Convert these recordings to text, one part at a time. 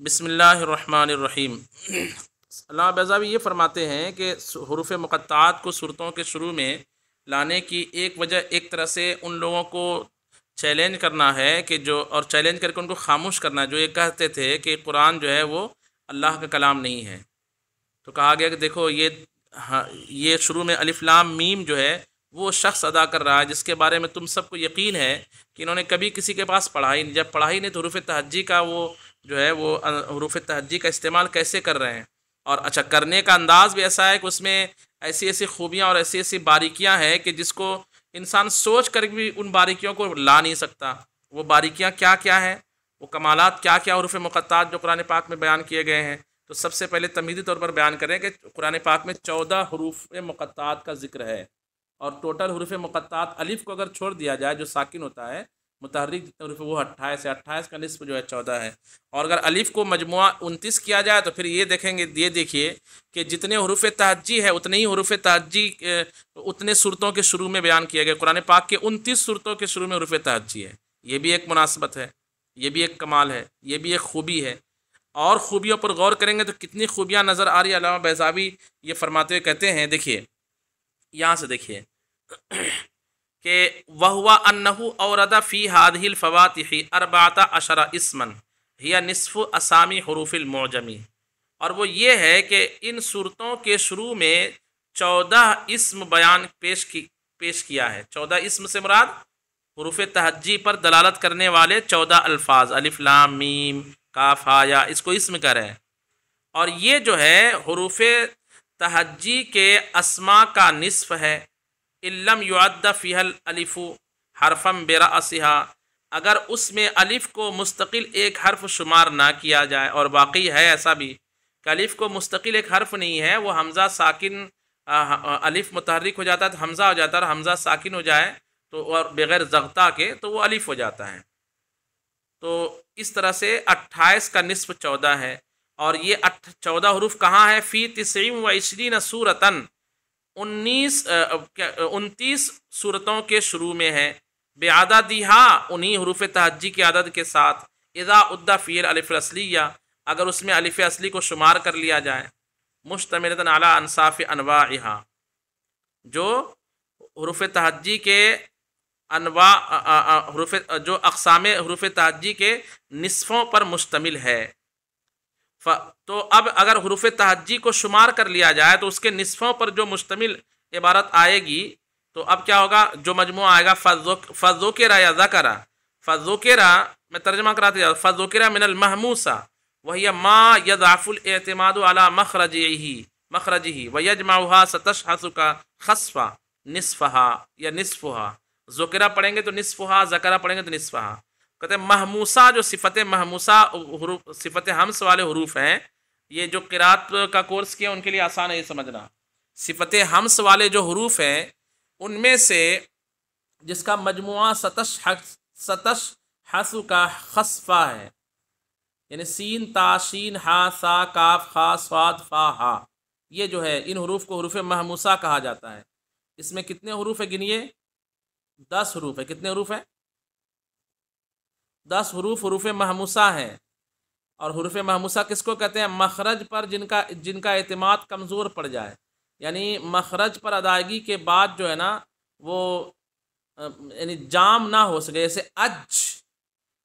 بسم اللہ الرحمن الرحیم۔ علامہ بیضاوی یہ فرماتے ہیں کہ حروف مقطعات کو صورتوں کے شروع میں لانے کی ایک وجہ ایک طرح سے ان لوگوں کو چیلنج کرنا ہے کہ اور چیلنج کر کے ان کو خاموش کرنا ہے جو یہ کہتے تھے کہ قرآن جو ہے وہ اللہ کا کلام نہیں ہے۔ تو کہا گیا کہ دیکھو یہ شروع میں الف لام میم جو ہے وہ شخص ادا کر رہا ہے جس کے بارے میں تم سب کو یقین ہے کہ انہوں نے کبھی کسی کے پاس پڑھائی نہیں، جب پڑھائی نہیں تو حروف تہجی کا وہ جو ہے وہ حروف تہجی کا استعمال کیسے کر رہے ہیں؟ اور اچھا کرنے کا انداز بھی ایسا ہے کہ اس میں ایسی ایسی خوبیاں اور ایسی ایسی باریکیاں ہیں کہ جس کو انسان سوچ کر بھی ان باریکیوں کو لا نہیں سکتا۔ وہ باریکیاں کیا کیا ہیں، وہ کمالات کیا کیا حروف مقطعات جو قرآن پاک میں بیان کیے گئے ہیں؟ تو سب سے پہلے تمہیدی طور پر بیان کریں کہ قرآن پاک میں 14 حروف مقطعات کا ذکر ہے، اور ٹوٹل حروف مقطعات الف کو اگر چھوڑ دیا جائے جو ساکن ہوتا ہے متحرک جتنے حروف وہ 28 ہے، 28 کا نصف جو ہے 14 ہے، اور اگر الف کو مجموعہ 29 کیا جائے تو پھر یہ دیکھیں گے، یہ دیکھیے کہ جتنے حروف تہجی ہے اتنے ہی حروف تہجی اتنے صورتوں کے شروع میں بیان کیا گیا۔ قرآن پاک کے 29 صورتوں کے شروع میں حروف تہجی ہے۔ یہ بھی ایک مناسبت ہے، یہ بھی ایک کمال ہے، یہ بھی ایک خوبی ہے۔ اور خوبیوں پر غور کریں گے تو کتنی خوبیاں نظر آ رہی ہے۔ علامہ بیضاوی یہ فرماتے ہوئے کہتے ہیں، دیکھیے یہاں سے دیکھیے کہ وَهُوَ أَنَّهُ أَوْرَدَ فِي هَذِهِ الْفَوَاتِحِ 14 اسمًا هي نصف اسامی حروف المعجمی، اور وہ یہ ہے کہ ان صورتوں کے شروع میں 14 اسم بیان پیش کیا ہے۔ 14 اسم سے مراد حروف تہجی پر دلالت کرنے والے 14 الفاظ، الف لام میم کاف ہا یا، اس کو اسم کہہ رہے ہیں۔ اور یہ جو ہے حروف تہجی کے اسماء کا نصف ہے۔ اِلَّمْ يُعَدَّ فِيهَا الْأَلِفُ حَرْفًا بِرَأْسِهَا، اگر اس میں الف کو مستقل ایک حرف شمار نہ کیا جائے، اور واقعی ہے ایسا بھی کہ الف کو مستقل ایک حرف نہیں ہے، وہ حمزہ ساکن الف متحرک ہو جاتا ہے تو حمزہ ہو جاتا ہے، اور حمزہ ساکن ہو جائے تو اور بغیر ضغطہ کے تو وہ الف ہو جاتا ہے۔ تو اس طرح سے 28 کا نصف 14 ہے، اور یہ 14 حروف کہاں ہے؟ فی 29 سورتاً 29 صورتوں کے شروع میں ہے، بعددہا انہی حروف تہجی کی عدد کے ساتھ، اذا عد فی الالف الاصلیہ اگر اس میں الف اصلی کو شمار کر لیا جائے، مشتملۃ علی انصاف انواعہا جو حروف تہجی کے انواع جو اقسام حروف تہجی کے نصفوں پر مشتمل ہے۔ تو اب اگر حروف تہجی کو شمار کر لیا جائے تو اس کے نصفوں پر جو مشتمل عبارت آئے گی، تو اب کیا ہوگا؟ جو مجموعہ آئے گا فذکر یا ذکر، فذکر میں ترجمہ کراتے جاؤ، فذکر من المحموسہ وہی ما یضعف الاعتماد علی مخرجہ ویجمعها ستشخص کا خصفہ نصفہا یا نصفہا، ذکرہ پڑھیں گے تو نصفہا، ذکرہ پڑھیں گے تو نصفہا۔ کہتے ہیں محموسہ جو صفت محموسہ صفت ہمس والے حروف ہیں، یہ جو قرات کا کورس کیا ان کے لیے آسان ہے یہ سمجھنا، صفت ہمس والے جو حروف ہیں ان میں سے جس کا مجموعہ ستشحس کا خصفہ ہے، یعنی سین تا شین ہا سا کاف خا صاد فا ہا، یہ جو ہے ان حروف کو حروف محموسہ کہا جاتا ہے۔ اس میں کتنے حروف ہیں گنیے؟ 10 حروف ہے۔ کتنے حروف ہیں؟ 10 حروف محموسہ ہیں۔ اور حروف محموسہ کس کو کہتے ہیں؟ مخرج پر جن کا اعتماد کمزور پڑ جائے، یعنی مخرج پر ادائیگی کے بعد جو ہے نا وہ یعنی جام نہ ہو سکے، جیسے اج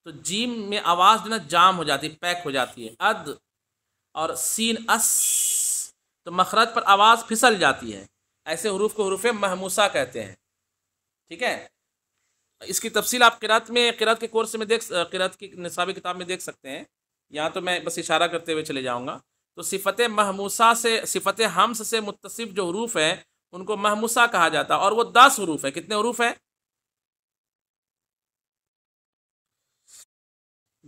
تو جیم میں آواز جو نا جام ہو جاتی، پیک ہو جاتی ہے، اد، اور سین اس تو مخرج پر آواز پھسل جاتی ہے، ایسے حروف کو حروف محموسہ کہتے ہیں۔ ٹھیک ہے، اس کی تفصیل آپ قرات کے کورس میں قرات کی نصابی کتاب میں دیکھ سکتے ہیں، یہاں تو میں بس اشارہ کرتے ہوئے چلے جاؤں گا۔ تو صفت محموسہ سے صفت ہمس سے متصف جو حروف ہیں ان کو محموسہ کہا جاتا ہے، اور وہ 10 حروف ہے۔ کتنے حروف ہیں؟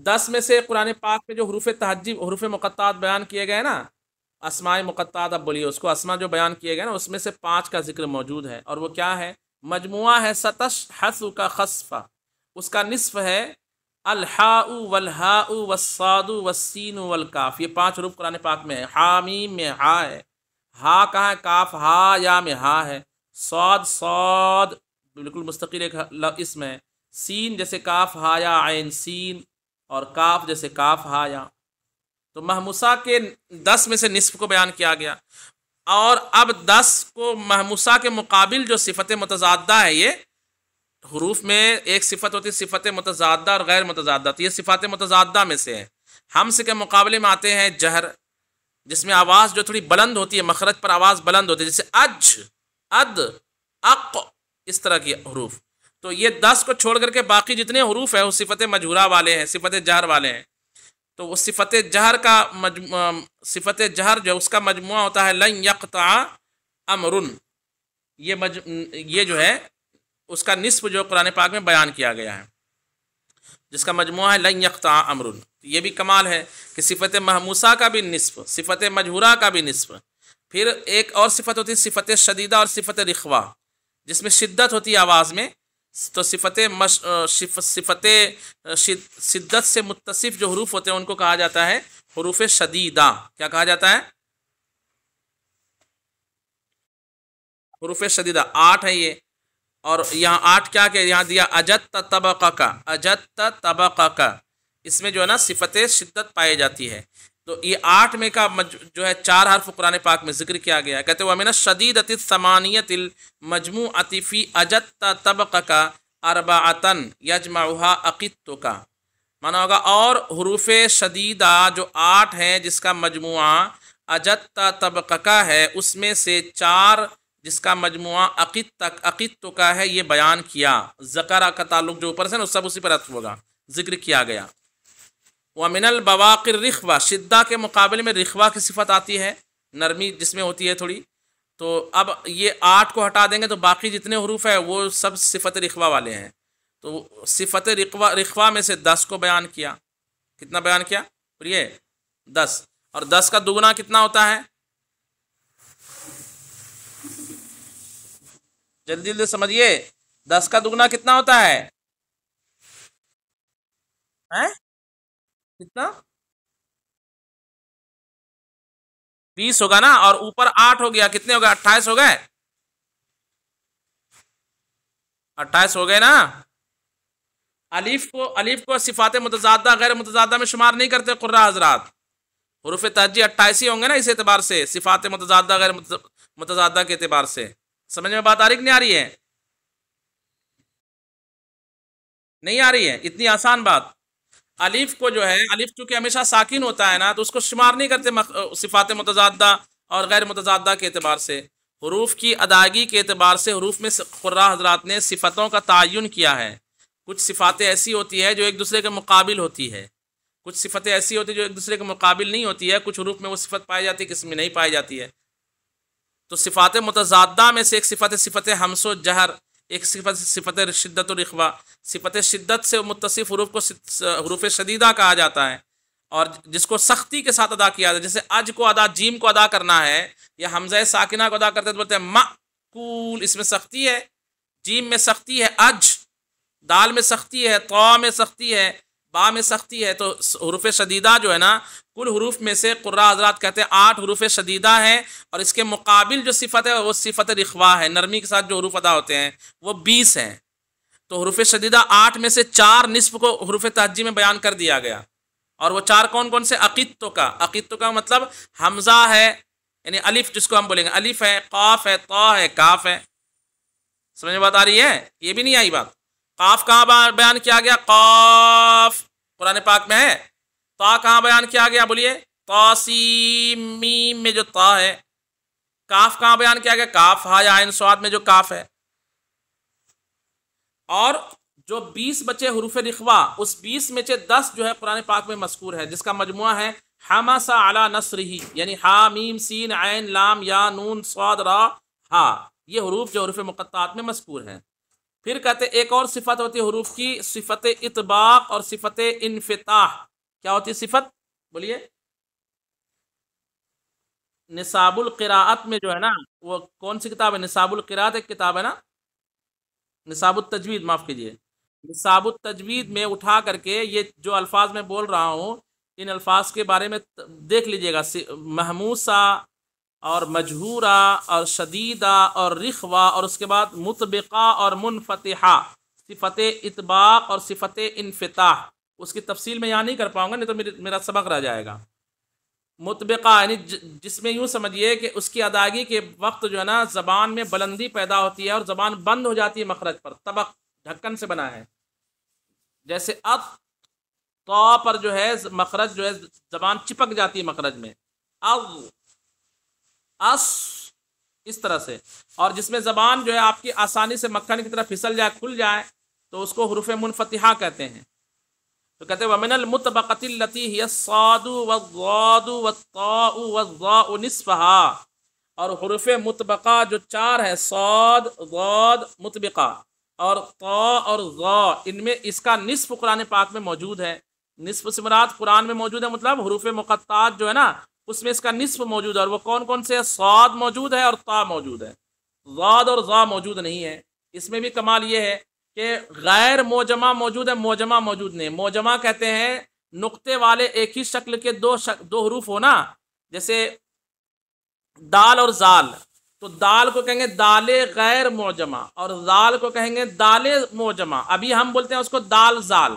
10 میں سے قرآن پاک میں جو حروف تہجی حروف مقطعات بیان کیے گئے نا، اسماء مقطعات اب بولیے اس کو، اسماء جو بیان کیے گئے نا اس میں سے 5 کا ذکر موجود ہے، اور وہ کیا ہے؟ مجموعہ ہے ستشحس کا خصفہ، اس کا نصف ہے الحاء والہاء والصاد والسین والکاف، یہ 5 حروف قرآن پاک میں ہے۔ حامیم میں ہا ہے، ہا کہاں ہے؟ کاف ہا یا میں ہا ہے، صاد بالکل مستقل ایک اسم ہے، سین جیسے کاف ہا یا عین سین، اور کاف جیسے کاف ہا یا۔ تو محموسہ کے 10 میں سے نصف کو بیان کیا گیا، اور اب 10 کو محموسہ کے مقابل جو صفت متضادہ ہے، یہ حروف میں ایک صفت ہوتی ہے صفت متضادہ اور غیر متضادہ، تو یہ صفات متضادہ میں سے ہے۔ ہمس کے مقابلے میں آتے ہیں جہر، جس میں آواز جو تھوڑی بلند ہوتی ہے، مخرج پر آواز بلند ہوتی ہے، جیسے اج، اد، اق، اس طرح کی حروف۔ تو یہ 10 کو چھوڑ کر کے باقی جتنے حروف ہیں وہ صفت مجہورہ والے ہیں، صفت جہر والے ہیں۔ تو وہ صفت جہر کا صفت جہر جو اس کا مجموعہ ہوتا ہے لن یقطع امر، یہ جو ہے اس کا نصف جو قرآن پاک میں بیان کیا گیا ہے، جس کا مجموعہ ہے لن یقطع امر۔ یہ بھی کمال ہے کہ صفت محموسہ کا بھی نصف، صفت مجہورہ کا بھی نصف۔ پھر ایک اور صفت ہوتی ہے صفت شدیدہ اور صفت رخوہ، جس میں شدت ہوتی ہے آواز میں، تو صفت شدت سے متصف جو حروف ہوتے ہیں ان کو کہا جاتا ہے حروف شدیدہ۔ کیا کہا جاتا ہے؟ حروف شدیدہ 8 ہے یہ، اور یہاں 8 کیا کہ یہاں دیا اجت طبقہ کا، اجت طبقہ کا، اس میں جو ہے نا صفت شدت پائی جاتی ہے۔ تو یہ 8 میں کا جو ہے 4 حرف قرآن پاک میں ذکر کیا گیا ہے۔ کہتے ہیں وَمِنَ الشَّدِيدَةِ الثَّمَانِيَةِ الْمَجْمُوعَةِ فِي أَجَتَّ طَبَقَكَ أَرْبَعَةً يَجْمَعُهَا أَقِتُّكَ، مانا ہوگا اور حروف شدیدہ جو 8 ہیں جس کا مجموعہ اجت طبقہ ہے، اس میں سے 4 جس کا مجموعہ عقیدت کا ہے، یہ بیان کیا۔ ذکر کا تعلق جو اوپر سے نا سب اسی پر عطف ہوگا، ذکر کیا گیا۔ وَمِنَ الْبَوَاقِرِ رِخْوَہ، شدہ کے مقابلے میں رخوہ کی صفت آتی ہے، نرمی جس میں ہوتی ہے تھوڑی۔ تو اب یہ 8 کو ہٹا دیں گے تو باقی جتنے حروف ہیں وہ سب صفت رخوہ والے ہیں۔ تو صفت رخوہ میں سے 10 کو بیان کیا۔ کتنا بیان کیا؟ پڑھیے 10، اور 10 کا دگنا کتنا ہوتا ہے؟ جلدی جلدی سمجھیے، 10 کا دگنا کتنا ہوتا ہے؟ کتنا؟ 20 ہوگا نا، اور اوپر 8 ہو گیا، کتنے ہو گئے؟ 28 ہو گئے، 28 ہو گئے نا۔ الف کو صفات متضادہ غیر متضادہ میں شمار نہیں کرتے قراء حضرات، حروف تہجی 28 ہی ہوں گے نا اس اعتبار سے، صفات متضادہ غیر متضادہ کے اعتبار سے۔ سمجھ میں بات آ رہی کہ نہیں آ رہی ہے؟ نہیں آ رہی ہے؟ اتنی آسان بات۔ الف کو جو ہے، الف چونکہ ہمیشہ ساکن ہوتا ہے نا، تو اس کو شمار نہیں کرتے صفات متضادہ اور غیر متضادہ کے اعتبار سے۔ حروف کی ادائیگی کے اعتبار سے حروف میں قراء حضرات نے صفتوں کا تعین کیا ہے۔ کچھ صفاتیں ایسی ہوتی ہے جو ایک دوسرے کے مقابل ہوتی ہے، کچھ صفتیں ایسی ہوتی ہے جو ایک دوسرے کے مقابل نہیں ہوتی ہے، کچھ حروف میں وہ صفت پائی جاتی ہے، کس میں نہیں پائی جاتی ہے۔ تو صفات متضادہ میں سے ایک صفت ہمس و جہر، ایک صفت شدت و رخوہ۔ صفت شدت سے متصف حروف کو حروف شدیدہ کہا جاتا ہے، اور جس کو سختی کے ساتھ ادا کیا جاتا ہے، جیسے اج کو ادا، جیم کو ادا کرنا ہے یا حمزہ ساکنہ کو ادا کرتے ہیں تو بولتے ہیں معقول، اس میں سختی ہے، جیم میں سختی ہے، اج، دال میں سختی ہے، طا میں سختی ہے، با میں سختی ہے۔ تو حروف شدیدہ جو ہے نا، کل حروف میں سے قراء حضرات کہتے ہیں 8 حروف شدیدہ ہیں، اور اس کے مقابل جو صفت ہے وہ صفت رخوہ ہے، نرمی کے ساتھ جو حروف ادا ہوتے ہیں وہ 20 ہیں۔ تو حروف شدیدہ 8 میں سے 4 نصف کو حروف تہجی میں بیان کر دیا گیا، اور وہ 4 کون کون سے؟ عقیدتوں کا مطلب حمزہ ہے، یعنی الف جس کو ہم بولیں گے، الف ہے، قاف ہے، طا ہے، کاف ہے۔ سمجھ میں بات آ رہی ہے؟ یہ بھی نہیں آئی بات۔ قاف کہاں بیان کیا گیا؟ قاف قرآن پاک میں ہے۔ تا کہاں بیان کیا گیا؟ بولیے، طاسیم میم میں جو تا ہے۔ کاف کہاں بیان کیا گیا؟ کاف ہا یا عین صاد میں جو کاف ہے۔ اور جو 20 بچے حروف رخوہ، اس 20 میں سے 10 جو ہے قرآن پاک میں مذکور ہے، جس کا مجموعہ ہے حمس علی نصرہ، یعنی ہا میم سین عین لام یا نون صاد را ہا، یہ حروف جو حروف مقطعات میں مذکور ہیں۔ پھر کہتے ایک اور صفت ہوتی ہے حروف کی، صفت اطباق اور صفت انفتاح۔ کیا ہوتی ہے صفت؟ بولیے۔ نصاب القراءت میں جو ہے نا، وہ کون سی کتاب ہے؟ نصاب القراءت ایک کتاب ہے نا، نصاب التجوید، معاف کیجیے، نصاب التجوید میں اٹھا کر کے یہ جو الفاظ میں بول رہا ہوں، ان الفاظ کے بارے میں دیکھ لیجئے گا، محموسہ اور مجہورہ اور شدیدہ اور رخوہ، اور اس کے بعد مطبقہ اور منفتحہ، صفت اطباق اور صفت انفتاح۔ اس کی تفصیل میں یہاں نہیں کر پاؤں گا، نہیں تو میرا سبق رہ جائے گا۔ مطبقہ یعنی جس میں یوں سمجھیے کہ اس کی ادائیگی کے وقت جو ہے نا زبان میں بلندی پیدا ہوتی ہے اور زبان بند ہو جاتی ہے مخرج پر، طبق ڈھکن سے بنا ہے، جیسے ات تو پر جو ہے مخرج جو ہے زبان چپک جاتی ہے مخرج میں، او اس اس طرح سے، اور جس میں زبان جو ہے آپ کی آسانی سے مکھن کی طرح پھسل جائے کھل جائے تو اس کو حروف منفتحہ کہتے ہیں۔ تو کہتے ہیں وَمِنَ الْمُطْبَقَةِ الَّتِي هِيَ الصَّادُ وَالضَّادُ وَالطَّاءُ وَالظَّاءُ نِصْفَهَا، اور حروف مطبقہ جو چار ہے، صاد، ضاد مطبقہ اور طا اور ظا، ان میں اس کا نصف قرآن پاک میں موجود ہے۔ نصف سے مراد قرآن میں موجود ہے مطلب حروف مقطعات جو ہے نا اس میں اس کا نصف موجود ہے، اور وہ کون کون سے ہے؟ صاد موجود ہے اور طا موجود ہے، ضاد اور ظا موجود نہیں ہے۔ اس میں بھی کمال یہ ہے کہ غیر موجمہ موجود ہے، موجمہ موجود نہیں۔ موجمہ کہتے ہیں نقطے والے ایک ہی شکل کے دو حروف ہونا، جیسے دال اور زال، تو دال کو کہیں گے دال غیر موجمہ اور زال کو کہیں گے دال موجمہ۔ ابھی ہم بولتے ہیں اس کو دال زال،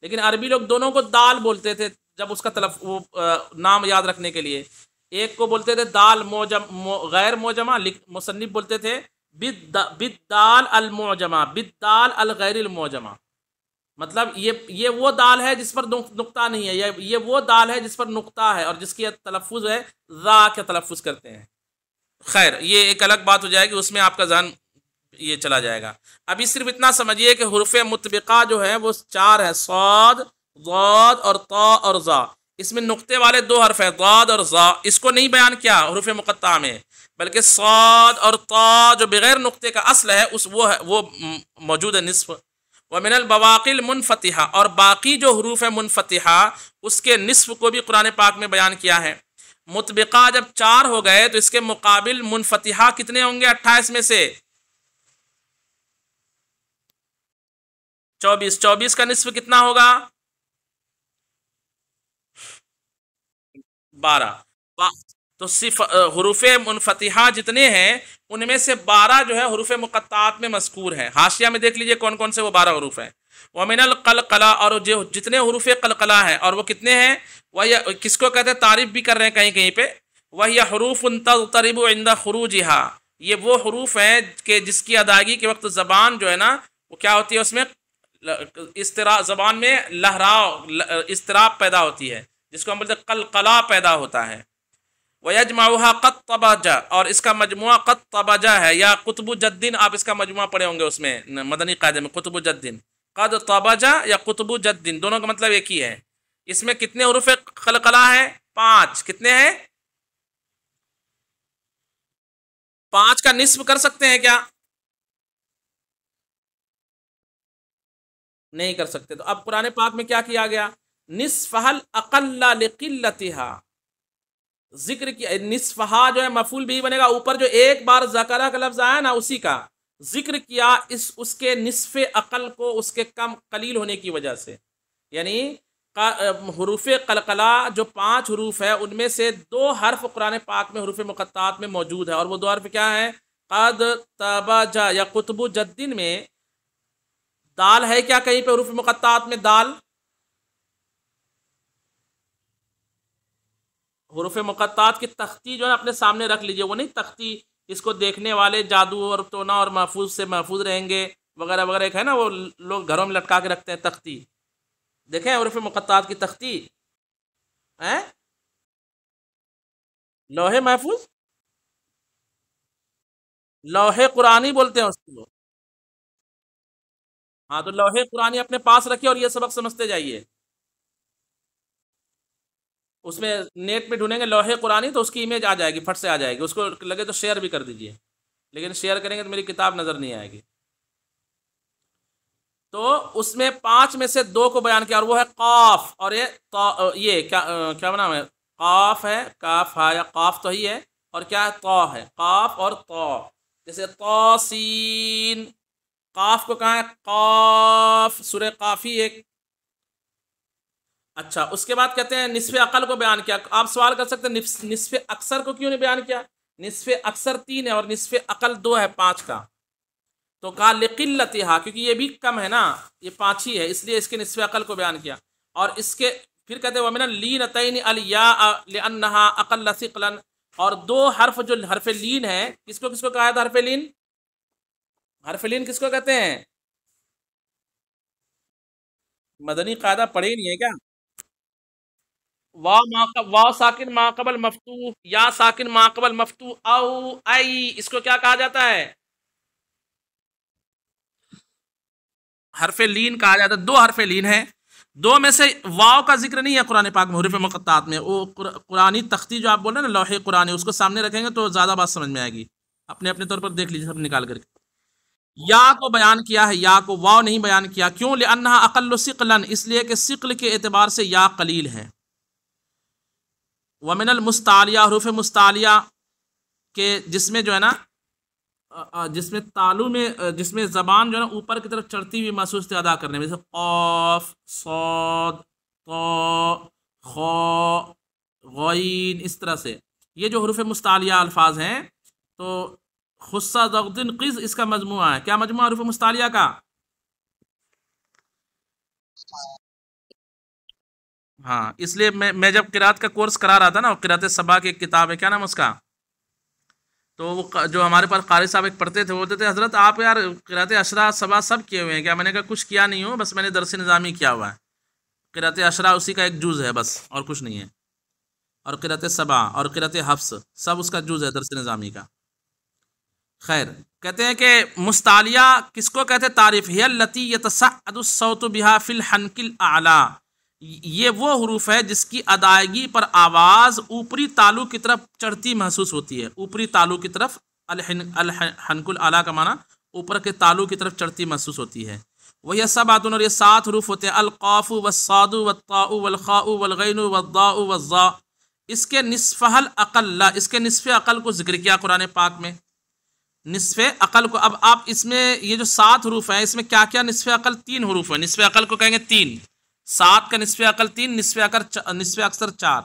لیکن عربی لوگ دونوں کو دال بولتے تھے جب اس کا نام یاد رکھنے کے لیے۔ ایک کو بولتے تھے دال غیر موجمہ، مصنف بولتے تھے بالدال المعجمہ، بالدال الغیر المعجمہ، مطلب یہ وہ دال ہے جس پر نقطہ نہیں ہے، یہ وہ دال ہے جس پر نقطہ ہے اور جس کی تلفظ ہے ذا کا تلفظ کرتے ہیں۔ خیر یہ ایک الگ بات ہو جائے گی، اس میں آپ کا ذہن یہ چلا جائے گا۔ ابھی صرف اتنا سمجھیے کہ حروف مطبقہ جو ہے وہ چار ہے، صاد، ضاد اور طا اور ظا۔ اس میں نقطے والے دو حرف ہیں، ضاد اور ظا، اس کو نہیں بیان کیا حروف مقطعہ میں، بلکہ صاد اور طا جو بغیر نقطے کا اصل ہے وہ موجود ہے نصف۔ ومن البواقی المنفتحہ، اور باقی جو حروف منفتحہ اس کے نصف کو بھی قرآن پاک میں بیان کیا ہے۔ مطبقہ جب چار ہو گئے تو اس کے مقابل منفتحہ کتنے ہوں گے؟ 28 میں سے 24، 24 کا نصف کتنا ہوگا؟ 12۔ تو حروف منفتحہ جتنے ہیں ان میں سے 12 جو ہے حروف مقطعات میں مذکور ہیں۔ حاشیہ میں دیکھ لیجئے کون کون سے وہ 12 حروف ہیں۔ ومن القلقلہ، اور جو جتنے حروف قلقلہ ہیں، اور وہ کتنے ہیں؟ وہ کس کو کہتے ہیں؟ تعریف بھی کر رہے ہیں کہیں کہیں پہ، وَهِيَ حُرُوفٌ تَضْطَرِبُ عِنْدَ خُرُوجِهَا، یہ وہ حروف ہیں کہ جس کی ادائیگی کے وقت زبان جو ہے نا وہ کیا ہوتی ہے، اس میں زبان میں لہراؤ اضطراب پیدا ہوتی ہے، جس کو ہم بولتے ہیں قلقلہ پیدا ہوتا ہے۔ وَيَجْمَعُهَا قَدْ طَبَجَ، اور اس کا مجموعہ قد طبجہ ہے، یا قطب جدن، آپ اس کا مجموعہ پڑھے ہوں گے اس میں مدنی قاعدے میں، قطب جدن، قد طبجہ یا قطب جدن، دونوں کا مطلب ایک ہی ہے۔ اس میں کتنے حروف قلقلہ ہیں؟ 5۔ کتنے ہیں؟ 5 کا نصف کر سکتے ہیں کیا؟ نہیں کر سکتے۔ تو اب قرآن پاک میں کیا کیا گیا؟ نصفہ الاقل لقلتہا، ذکر کیا۔ نصفہا جو ہے مفعول بھی بنے گا، اوپر جو ایک بار ذکرہ کا لفظ آیا نا اسی کا ذکر کیا، اس کے نصف عقل کو اس کے کم قلیل ہونے کی وجہ سے، یعنی حروف قلقلہ جو 5 حروف ہے ان میں سے 2 حرف قرآن پاک میں حروف مقطعات میں موجود ہے، اور وہ 2 حرف کیا ہیں؟ قد طبجہ یا قطب جدن میں دال ہے کیا کہیں پہ حروف مقطعات میں؟ دال حروف مقطعات کی تختی جو ہے اپنے سامنے رکھ لیجئے، وہ نہیں تختی اس کو دیکھنے والے جادو اور ٹونا اور محفوظ سے محفوظ رہیں گے وغیرہ وغیرہ، ایک ہے نا وہ لوگ گھروں میں لٹکا کے رکھتے ہیں تختی، دیکھیں حروف مقطعات کی تختی ہیں، لوح محفوظ، لوح قرآنی بولتے ہیں اس کو۔ ہاں تو لوح قرآنی اپنے پاس رکھیے اور یہ سبق سمجھتے جائیے۔ اس میں نیٹ پہ ڈھونڈیں گے لوح قرآنی تو اس کی امیج آ جائے گی، پھٹ سے آ جائے گی، اس کو لگے تو شیئر بھی کر دیجئے، لیکن شیئر کریں گے تو میری کتاب نظر نہیں آئے گی۔ تو اس میں 5 میں سے 2 کو بیان کیا، اور وہ ہے قاف، اور یہ کیا نام ہے؟ قاف ہے، کاف ہے، یا قاف تو ہی ہے، اور کیا ہے؟ طا ہے، قاف اور طا، جیسے طاسین، قاف کو کہاں ہے؟ قاف، سورہ قافی ایک۔ اچھا اس کے بعد کہتے ہیں نصف عقل کو بیان کیا۔ آپ سوال کر سکتے ہیں نصف اکثر کو کیوں نہیں بیان کیا؟ نصف اکثر 3 ہے اور نصف عقل 2 ہے 5 کا، تو کہا لقلتہا، کیونکہ یہ بھی کم ہے نا، یہ 5 ہی ہے، اس لیے اس کے نصف عقل کو بیان کیا۔ اور اس کے پھر کہتے ہیں وَمِنَ اللِّينَتَيْنِ الْيَاءَ لِأَنَّهَا أَقَلَّ ثِقْلًا، اور دو حرف جو حرف لین ہے، کس کو کہا ہے حرف لین؟ حرف لین کس کو کہتے ہیں؟ مدنی قاعدہ پڑھے ہی نہیں ہے کیا؟ واو ساکن ما قبل مفتوح، یا ساکن ما قبل مفتوح، او ای، اس کو کیا کہا جاتا ہے؟ حرف لین کہا جاتا ہے۔ دو حرف لین ہیں، دو میں سے واو کا ذکر نہیں ہے قرآن پاک میں حروف مقطعات میں۔ وہ قرآنی تختی جو آپ بول رہے ہیں نا، لوح قرآنی، اس کو سامنے رکھیں گے تو زیادہ بات سمجھ میں آئے گی، اپنے اپنے طور پر دیکھ لیجیے سب نکال کر کے۔ یا کو بیان کیا ہے، یا کو، واو نہیں بیان کیا، کیوں؟ لأنها اقل ثقلا، اس لیے کہ ثقل کے اعتبار سے یا قلیل ہے۔ ومن المستعلیہ، حروف مستعلیہ کے جس میں جو ہے نا، جس میں تالو میں، جس میں زبان جو ہے نا اوپر کی طرف چڑھتی ہوئی محسوس تھی ادا کرنے میں، جیسے قاف، صاد، طا، خا، غین، اس طرح سے یہ جو حروف مستعلیہ الفاظ ہیں، تو خصہ ضغطن قز اس کا مجموعہ ہے۔ کیا مجموعہ حروف مستعلیہ کا؟ ہاں، اس لیے میں جب قرات کا کورس کرا رہا تھا نا، قرات سبا کی ایک کتاب ہے، کیا نام اس کا، تو وہ جو ہمارے پاس قاری صاحب ایک پڑھتے تھے، وہ بولتے تھے حضرت آپ یار قرات اشرا سبا سب کیے ہوئے ہیں کیا؟ میں نے کہا کچھ کیا نہیں ہوں، بس میں نے درس نظامی کیا ہوا ہے، قرات اشرا اسی کا ایک جز ہے بس، اور کچھ نہیں ہے، اور قرات سبا اور قرات حفص سب اس کا جز ہے درس نظامی کا۔ خیر، کہتے ہیں کہ مستعلیہ کس کو کہتے ہیں؟ تعریف ہے التی یتصعد الصوت بها فی الحنک الاعلی، یہ وہ حروف ہے جس کی ادائیگی پر آواز اوپری تالو کی طرف چڑھتی محسوس ہوتی ہے۔ اوپری تالو کی طرف، الحنک الاعلی کا معنی اوپر کے تالو کی طرف چڑھتی محسوس ہوتی ہے۔ وہی سبعۃ، اور یہ 7 حروف ہوتے ہیں، القاف والصاد والطاء والخاء والغین والضاء والظاء۔ اس کے نصف الاقل، اس کے نصف عقل کو ذکر کیا قرآن پاک میں، نصف عقل کو۔ اب آپ اس میں یہ جو 7 حروف ہیں، اس میں کیا کیا نصف عقل؟ 3 حروف ہیں، نصف عقل کو کہیں گے 3، 7 کا نصف عقل 3، نصف اکثر 4۔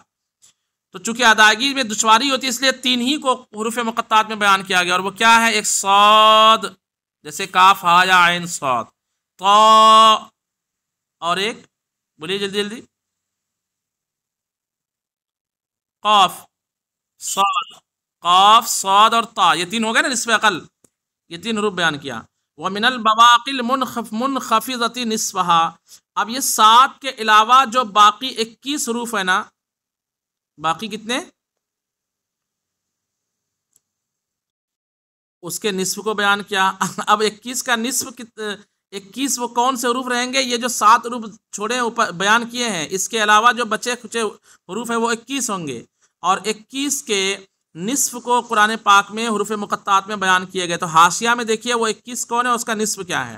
تو چونکہ ادائیگی میں دشواری ہوتی ہے، اس لیے 3 ہی کو حروف مقطعات میں بیان کیا گیا، اور وہ کیا ہے؟ ایک صاد، جیسے کاف ہا یا عین صاد، طا، اور ایک بولیے جلدی جلدی، قاف، صاد، قاف، صاد اور طا، یہ 3 ہو گئے نا نصف عقل، یہ 3 حروف بیان کیا۔ وَمِنَ الْبَوَاقِ الْمُنْخَفِضَةِ نِصْفَهَا، اب یہ 7 کے علاوہ جو باقی 21 حروف ہے نا، باقی کتنے؟ اس کے نصف کو بیان کیا۔ اب 21 کا نصف 21 وہ کون سے حروف رہیں گے؟ یہ جو 7 حروف چھوڑے بیان کیے ہیں، اس کے علاوہ جو بچے کچے حروف ہیں وہ 21 ہوں گے، اور 21 کے نصف کو قرآن پاک میں حروف مقطعات میں بیان کیے گئے۔ تو حاشیہ میں دیکھیے وہ 21 کون ہے، اس کا نصف کیا ہے۔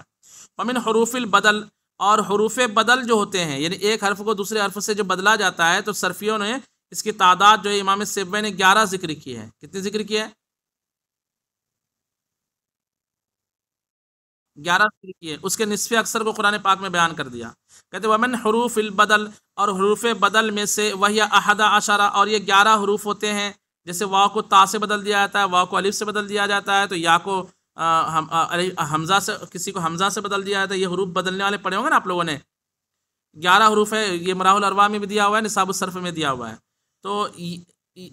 ومن حروف البدل، اور حروف بدل جو ہوتے ہیں، یعنی ایک حرف کو دوسرے حرف سے جو بدلا جاتا ہے، تو صرفیوں نے اس کی تعداد جو ہے امام سیبوی نے 11 ذکر کی ہے۔ کتنی ذکر کی ہے؟ 11 ذکر کی ہے۔ اس کے نصف اکثر کو قرآن پاک میں بیان کر دیا۔ کہتے ومن حروف البدل، اور حروف بدل میں سے وہی 11، اور یہ 11 حروف ہوتے ہیں۔ جیسے واو کو تا سے بدل دیا جاتا ہے، واو کو الف سے بدل دیا جاتا ہے، تو یا کو حمزہ سے، کسی کو حمزہ سے بدل دیا جاتا ہے۔ یہ حروف بدلنے والے پڑھے ہوں گے نا آپ لوگوں نے، 11 حروف ہے۔ یہ مراح الارواح میں بھی دیا ہوا ہے، نصاب الصرف میں دیا ہوا ہے۔ تو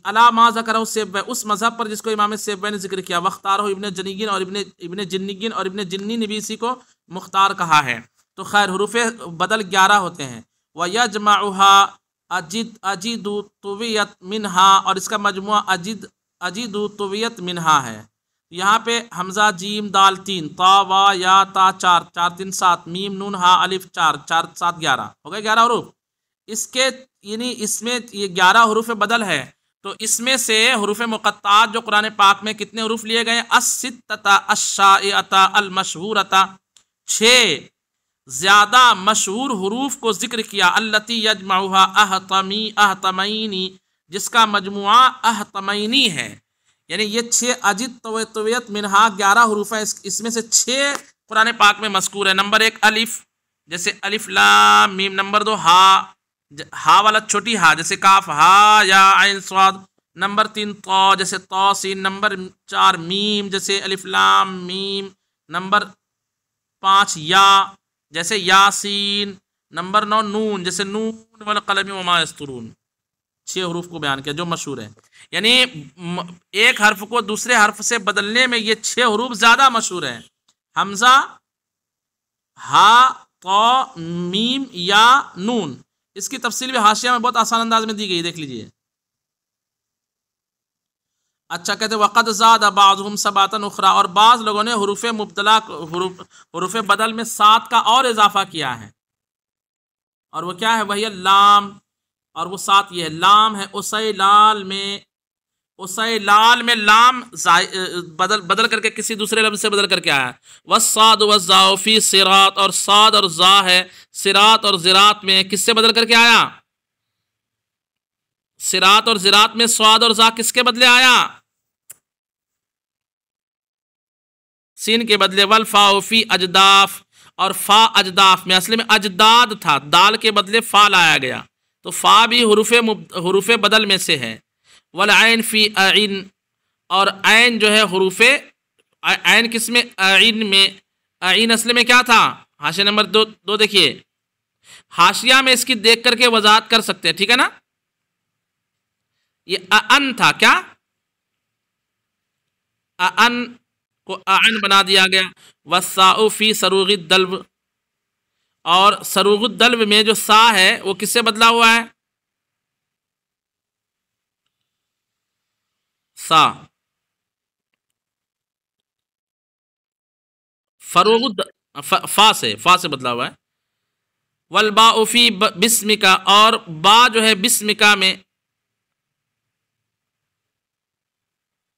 علی ما ذکرہ سیبوی، اس مذہب پر جس کو امام سیبوی نے ذکر کیا۔ واختارہ ابن جنیگین، اور ابن جنیگین اور ابن جنی نے بھی اسی کو مختار کہا ہے۔ تو خیر، حروف بدل 11 ہوتے ہیں۔ وَيَجْمَعُهَا اجید طویت منہا، اور اس کا مجموعہ اجید طویت منہا ہے۔ یہاں پہ حمزہ جیم دال 3، تا وا یا تا 4، 4 3 7، میم نون ہا الف 4، 4 7 11 ہو گئے 11 حروف۔ اس کے یعنی اس میں یہ 11 حروف بدل ہے، تو اس میں سے حروف مقطعات جو قرآن پاک میں کتنے حروف لیے گئے؟ الستۃ الشائعۃ المشہورۃ، 6 زیادہ مشہور حروف کو ذکر کیا۔ التی یجمعها اہتمینی، جس کا مجموعہ اہتمینی ہے، یعنی یہ 6 اجد طویت منہا 11 حروف ہیں، اس میں سے 6 قرآن پاک میں مذکور ہے۔ نمبر 1 الف، جیسے الف لام میم۔ نمبر 2 ہا والا چھوٹی ہا، جیسے کاف ہا یا عین صاد۔ نمبر 3 طا، جیسے طا سین۔ نمبر 4 میم، جیسے الف لام میم۔ نمبر 5 یا، جیسے یاسین۔ نمبر 9 نون، جیسے نون والقلم وما یسطرون، 6 حروف کو بیان کیا جو مشہور ہیں. یعنی ایک حرف کو دوسرے حرف سے بدلنے میں یہ 6 حروف زیادہ مشہور ہیں. حمزہ، ہا، طا، میم، یا، نون. اس کی تفصیل بھی حاشیہ میں بہت آسان انداز میں دی گئی، دیکھ لیجئے. اچھا کہتے ہیں وقد زاد بعضهم سبعة اخرى، اور بعض لوگوں نے حروف مبدلہ حروف بدل میں 7 کا اور اضافہ کیا ہے. اور وہ کیا ہے؟ وہی لام، اور وہ 7 یہ ہے. لام ہے اسیلال میں لام بدل کر کے کسی دوسرے لفظ سے بدل کر کے آیا. والصاد والزاء فی صراط، اور صاد اور زا ہے صراط اور زراط میں، کس سے بدل کر کے آیا؟ صراط اور زراط میں صاد اور زا کس کے بدلے آیا؟ سین کے بدلے. والفاء فی اجداف، اور فا اجداف میں اصل میں اجداد تھا، دال کے بدلے فا لایا گیا، تو فا بھی حروف بدل میں سے ہے. والعین فی اعین، اور عین جو ہے حروف عین کس میں؟ اعین میں. اعین اصل میں کیا تھا؟ حاشیہ نمبر 2 دیکھیے، حاشیہ میں اس کی دیکھ کر کے وضاحت کر سکتے ہیں، ٹھیک ہے نا. یہ ان تھا، کیا؟ ان کو اعن بنا دیا گیا. والساء فی سروغ الدلو، اور سروغ الدلو میں جو سا ہے وہ کس سے بدلا ہوا ہے؟ سا، فا سے بدلا ہوا ہے. والباء فی بسمکا، اور با جو ہے بسمکا میں،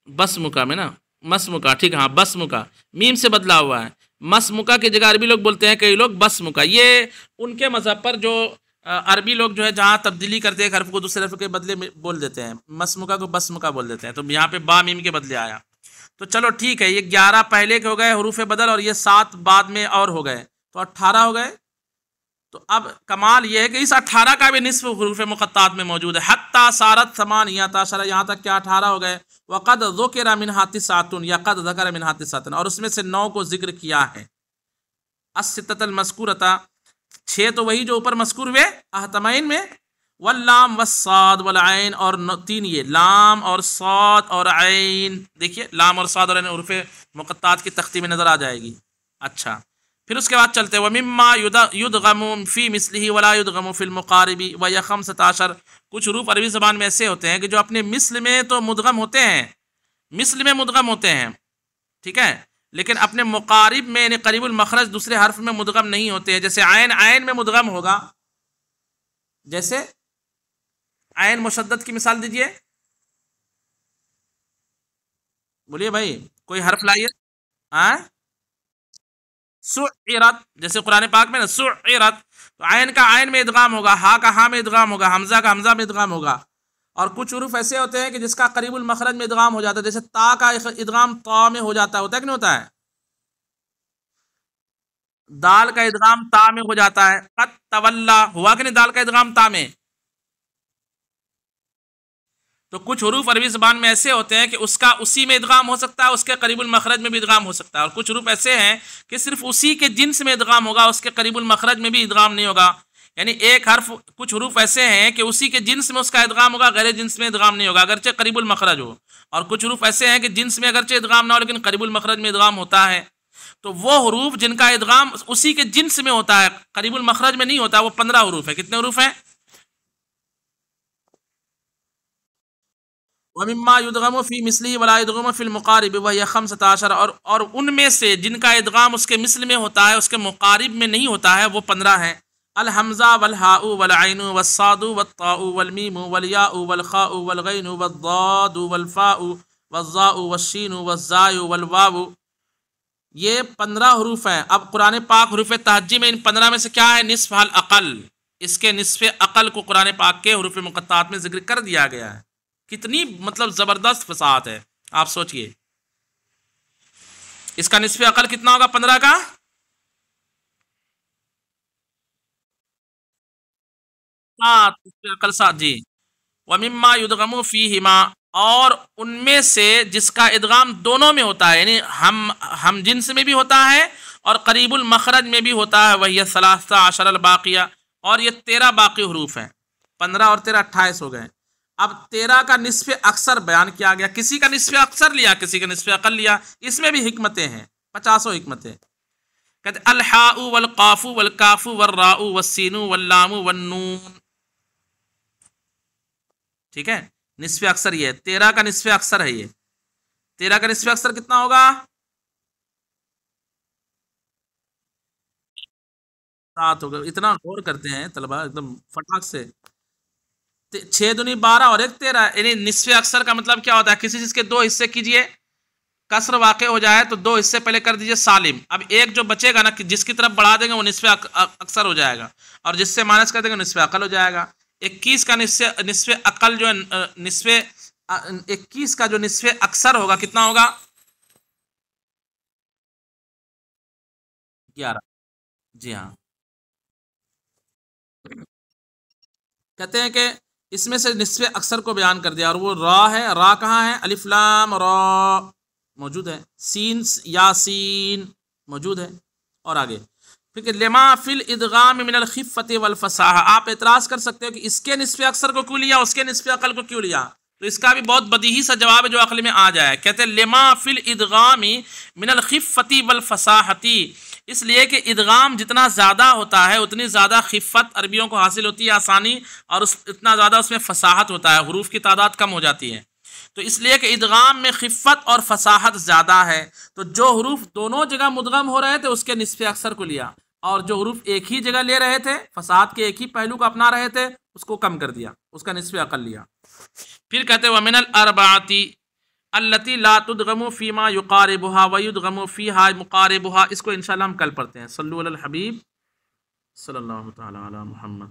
بسمکا میں نا، مسمکا، ٹھیک ہے ہاں بسمکا، میم سے بدلا ہوا ہے. مسمکا کی جگہ عربی لوگ بولتے ہیں کئی لوگ بسمکا. یہ ان کے مذہب پر جو عربی لوگ جو ہے جہاں تبدیلی کرتے ہیں حرف کو دوسرے حرف کے بدلے میں بول دیتے ہیں، مسمکا کو بسمکا بول دیتے ہیں، تو یہاں پہ با میم کے بدلے آیا. تو چلو ٹھیک ہے، یہ 11 پہلے کے ہو گئے حروف بدل، اور یہ 7 بعد میں اور ہو گئے، تو 18 ہو گئے. تو اب کمال یہ ہے کہ اس 18 کا بھی نصف حروف مقطعات میں موجود ہے. حتی صارت 18، یہاں تک کہ 18 ہو گئے. وقد ذکر منها 9، یا قد ذکر منها 9، اور اس میں سے 9 کو ذکر کیا ہے. الستۃ المذکورۃ، 6 تو وہی جو اوپر مذکور ہوئے احتمین میں. واللام والصاد والعین، اور 3 یہ لام اور صاد اور عین. دیکھیے لام اور صاد اور عین حروف مقطعات کی تختی میں نظر آ جائے گی. اچھا پھر اس کے بعد چلتے ہیں وَمِمَّا يُدْغَمُ فِي مِثْلِهِ وَلَا يُدْغَمُ فِي الْمُقَارِبِ وَهِيَ 15. کچھ حروف عربی زبان میں ایسے ہوتے ہیں کہ جو اپنے مثل میں تو مدغم ہوتے ہیں، مثل میں مدغم ہوتے ہیں، ٹھیک ہے، لیکن اپنے مقارب میں یعنی قریب المخرج دوسرے حرف میں مدغم نہیں ہوتے ہیں. جیسے عین، عین میں مدغم ہوگا، جیسے عین مشدد کی مثال دیجئے، بولیے بھائی کوئی حرف لائیے. سعرت، جیسے قرآن پاک میں نا سعرت، تو عین کا عین میں ادغام ہوگا، ہا کا ہا میں ادغام ہوگا، حمزہ کا حمزہ میں ادغام ہوگا. اور کچھ حروف ایسے ہوتے ہیں کہ جس کا قریب المخرج میں ادغام ہو جاتا ہے، جیسے تا کا ادغام تا میں ہو جاتا ہے، ہوتا ہے کہ نہیں ہوتا ہے؟ دال کا ادغام تا میں ہو جاتا ہے. قد تولا ہوا کہ نہیں دال کا ادغام تا میں؟ تو کچھ حروف عربی زبان میں ایسے ہوتے ہیں کہ اس کا اسی میں ادغام ہو سکتا ہے، اس کے قریب المخرج میں بھی ادغام ہو سکتا ہے. اور کچھ حروف ایسے ہیں کہ صرف اسی کے جنس میں ادغام ہوگا، اس کے قریب المخرج میں بھی ادغام نہیں ہوگا. یعنی ایک حرف، کچھ حروف ایسے ہیں کہ اسی کے جنس میں اس کا ادغام ہوگا، غیر جنس میں ادغام نہیں ہوگا اگرچہ قریب المخرج ہو. اور کچھ حروف ایسے ہیں کہ جنس میں اگرچہ ادغام نہ ہو لیکن قریب المخرج میں ادغام ہوتا ہے. تو وہ حروف جن کا ادغام اسی کے جنس میں ہوتا ہے، قریب المخرج میں نہیں ہوتا، وہ 15 حروف ہیں. کتنے حروف ہیں؟ وَمِمَّا يُدْغَمُ فِي مِثْلِهِ وَلَا يُدْغَمُ فِي الْمُقَارِبِ وَهِيَ 15. اور ان میں سے جن کا ادغام اس کے مثل میں ہوتا ہے، اس کے مقارب میں نہیں ہوتا ہے، وہ 15 ہیں. الحمزہ والہاء والعین والصاد والطاء والمیم والیاء والخاء والغین والضاد والفاء والظاء والشین والزاء والواو. یہ 15 حروف ہیں. اب قرآن پاک حروف تہجی میں ان 15 میں سے کیا ہے؟ نصف الاقل. اس کے نصف عقل کو قرآن پاک کے حروف مقطعات میں ذکر کر دیا گیا ہے. کتنی مطلب زبردست فصاحت ہے، آپ سوچئے. اس کا نصف عقل کتنا ہوگا 15 کا؟ 7. نصف عقل 7 جی. وَمِمَّا يُدْغَمُ فِيهِمَا، اور ان میں سے جس کا ادغام دونوں میں ہوتا ہے، یعنی ہم جنس میں بھی ہوتا ہے اور قریب المخرج میں بھی ہوتا ہے. وَهِيَ 13 الباقیہ، اور یہ 13 باقی حروف ہیں، 15 اور 13 28 ہو گئے۔ اب 13 کا نصف اکثر بیان کیا گیا، کسی کا نصف اکثر لیا، کسی کا نصف اقل لیا، اس میں بھی حکمتیں ہیں، 50 حکمتیں۔ کہتے الحاء والقاف والکاف والراء والسین واللام والنون، ٹھیک ہے، نصف اکثر یہ ہے، 13 کا نصف اکثر ہے، یہ 13 کا نصف اکثر کتنا ہوگا؟ 7 ہوگا۔ اتنا غور کرتے ہیں طلبہ ایک دم فٹاک سے، 6 دونی 12 اور 1 13، یعنی نصف اکثر کا مطلب کیا ہوتا ہے؟ کسی چیز کے 2 حصے کیجئے، کسر واقع ہو جائے تو 2 حصے پہلے کر دیجئے سالم، اب ایک جو بچے گا نا جس کی طرف بڑھا دیں گے وہ نصف اکثر ہو جائے گا، اور جس سے مائنس کر دیں گے نصف اقل ہو جائے گا۔ 21 کا نصف اقل جو ہے، 21 کا جو نصف اکثر ہوگا کتنا ہوگا؟ 11، جی ہاں۔ کہتے ہیں کہ اس میں سے نصف اکثر کو بیان کر دیا، اور وہ را ہے، را کہاں ہے؟ الف لام را موجود ہے، سین یاسین موجود ہے، اور آگے پھر لما فی الادغام من الخفۃ والفصاحہ، آپ اعتراض کر سکتے ہو کہ اس کے نصف اکثر کو کیوں لیا، اس کے نصف اقل کو کیوں لیا؟ تو اس کا بھی بہت بدیہی سا جواب ہے جو عقل میں آ جائے۔ کہتے ہیں لما فی الادغام من الخفۃ والفصاحۃ، اس لیے کہ ادغام جتنا زیادہ ہوتا ہے اتنی زیادہ خفت عربیوں کو حاصل ہوتی ہے، آسانی، اور اتنا زیادہ اس میں فصاحت ہوتا ہے، حروف کی تعداد کم ہو جاتی ہے۔ تو اس لیے کہ ادغام میں خفت اور فصاحت زیادہ ہے، تو جو حروف دونوں جگہ مدغم ہو رہے تھے اس کے نصف اکثر کو لیا، اور جو حروف ایک ہی جگہ لے رہے تھے، فصاحت کے ایک ہی پہلو کو اپنا رہے تھے، اس کو کم کر دیا، اس کا نصف اقل لیا۔ پھر کہتے ہیں وَمِنَ الْأَرْبَعَةِ الَّتِي لَا تُدْغَمُ فِي مَا يُقَارِبُهَا وَيُدْغَمُ فِيهَا مُقَارِبُهَا، اس کو انشاءاللہ ہم کل پڑھتے ہیں۔ صلو علی الحبیب صلی اللہ تعالی علی محمد۔